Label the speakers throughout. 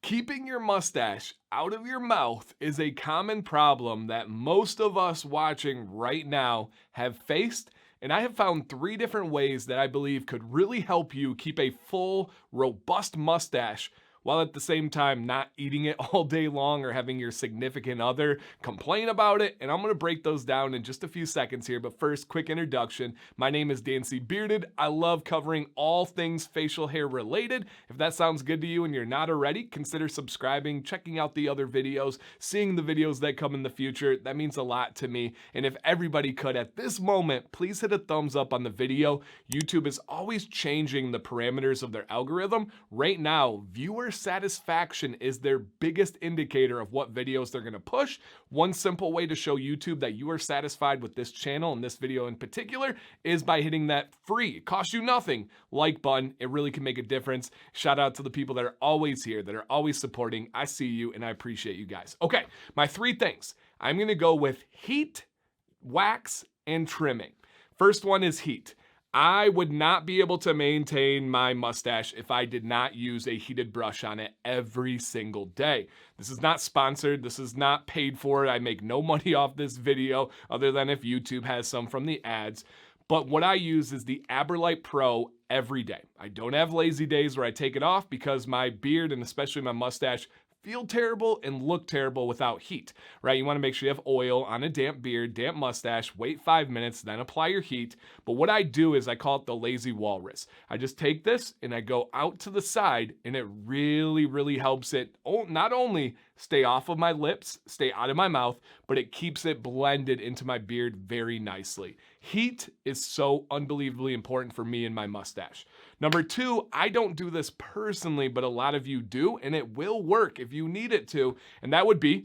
Speaker 1: Keeping your mustache out of your mouth is a common problem that most of us watching right now have faced, and I have found 3 different ways that I believe could really help you keep a full, robust mustache while at the same time not eating it all day long or having your significant other complain about it. And I'm going to break those down in just a few seconds here. But first, quick introduction. My name is Dancy Bearded. I love covering all things facial hair related. If that sounds good to you and you're not already, consider subscribing, checking out the other videos, seeing the videos that come in the future. That means a lot to me. And if everybody could at this moment, please hit a thumbs up on the video. YouTube is always changing the parameters of their algorithm. Right now, viewer satisfaction is their biggest indicator of what videos they're going to push. One simple way to show YouTube that you are satisfied with this channel and this video in particular is by hitting that free, it costs you nothing, like button. It really can make a difference. Shout out to the people that are always here, that are always supporting. I see you and I appreciate you guys. Okay, my 3 things. I'm going to go with heat, wax, and trimming. First one is heat. I would not be able to maintain my mustache if I did not use a heated brush on it every single day. This is not sponsored. This is not paid for. I make no money off this video other than if YouTube has some from the ads. But what I use is the Aberlite Pro every day. I don't have lazy days where I take it off because my beard and especially my mustache feel terrible and look terrible without heat, right? You want to make sure you have oil on a damp beard, damp mustache, wait 5 minutes, then apply your heat. But what I do is I call it the lazy walrus. I just take this and I go out to the side and it really, really helps it not only stay off of my lips, stay out of my mouth, but it keeps it blended into my beard very nicely. Heat is so unbelievably important for me and my mustache. Number 2, I don't do this personally, but a lot of you do, and it will work if you need it to, and that would be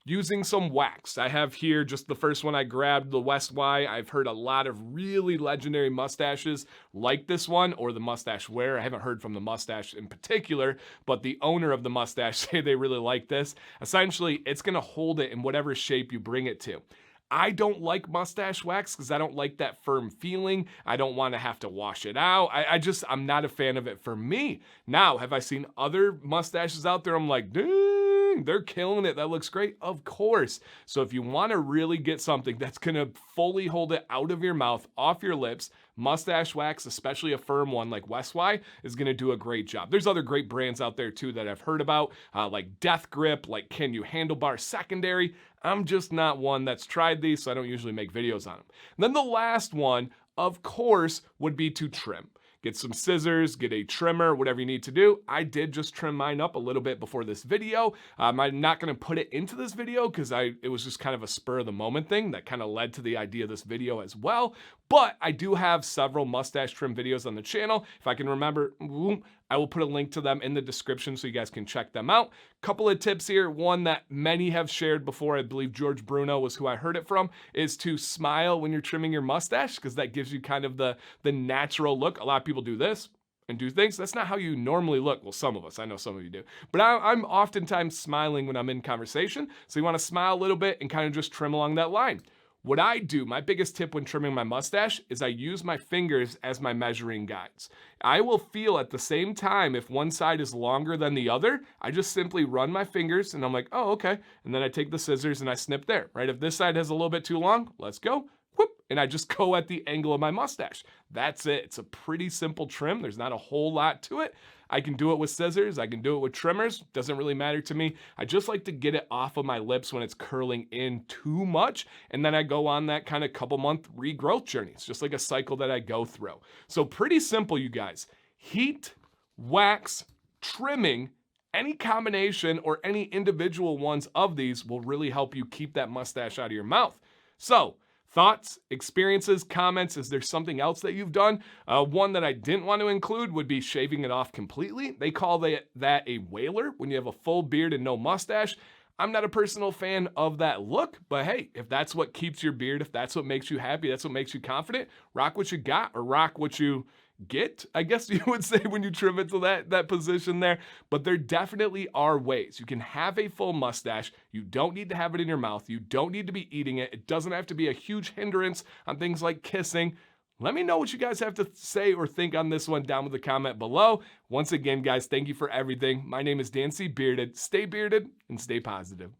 Speaker 1: using some wax. I have here just the first one I grabbed, the West Y. I've heard a lot of really legendary mustaches like this one or the mustache wear. I haven't heard from the mustache in particular, but the owner of the mustache say they really like this. Essentially, it's going to hold it in whatever shape you bring it to. I don't like mustache wax because I don't like that firm feeling. I don't want to have to wash it out. I'm not a fan of it for me. Now, have I seen other mustaches out there? I'm like, dang, they're killing it. That looks great. Of course. So if you want to really get something that's going to fully hold it out of your mouth, off your lips, mustache wax, especially a firm one like West Y, is going to do a great job. There's other great brands out there too that I've heard about, like Death Grip, like Can You Handlebar Secondary. I'm just not one that's tried these, so I don't usually make videos on them. And then the last one, of course, would be to trim. Get some scissors, get a trimmer, whatever you need to do. I did just trim mine up a little bit before this video. I'm not going to put it into this video because it was just kind of a spur of the moment thing that kind of led to the idea of this video as well. But I do have several mustache trim videos on the channel. If I can remember, I will put a link to them in the description so you guys can check them out. Couple of tips here. One that many have shared before, I believe George Bruno was who I heard it from, is to smile when you're trimming your mustache because that gives you kind of the natural look. A lot of people do this and do things. That's not how you normally look. Well, some of us. I know some of you do. But I'm oftentimes smiling when I'm in conversation. So you want to smile a little bit and kind of just trim along that line. What I do, my biggest tip when trimming my mustache, is I use my fingers as my measuring guides. I will feel at the same time if one side is longer than the other. I just simply run my fingers and I'm like, oh, okay. And then I take the scissors and I snip there, right? If this side has a little bit too long, let's go. Whoop, and I just go at the angle of my mustache. That's it. It's a pretty simple trim. There's not a whole lot to it. I can do it with scissors. I can do it with trimmers. Doesn't really matter to me. I just like to get it off of my lips when it's curling in too much. And then I go on that kind of couple-month regrowth journey. It's just like a cycle that I go through. So pretty simple, you guys. Heat, wax, trimming, any combination or any individual ones of these will really help you keep that mustache out of your mouth. So, thoughts, experiences, comments, is there something else that you've done? One that I didn't want to include would be shaving it off completely. They call that a whaler when you have a full beard and no mustache. I'm not a personal fan of that look, but hey, if that's what keeps your beard, if that's what makes you happy, that's what makes you confident, rock what you got or rock what you get, I guess you would say, when you trim it to that position there. But there definitely are ways. You can have a full mustache. You don't need to have it in your mouth. You don't need to be eating it. It doesn't have to be a huge hindrance on things like kissing. Let me know what you guys have to say or think on this one down with the comment below. Once again, guys, thank you for everything. My name is Dan C. Bearded. Stay bearded and stay positive.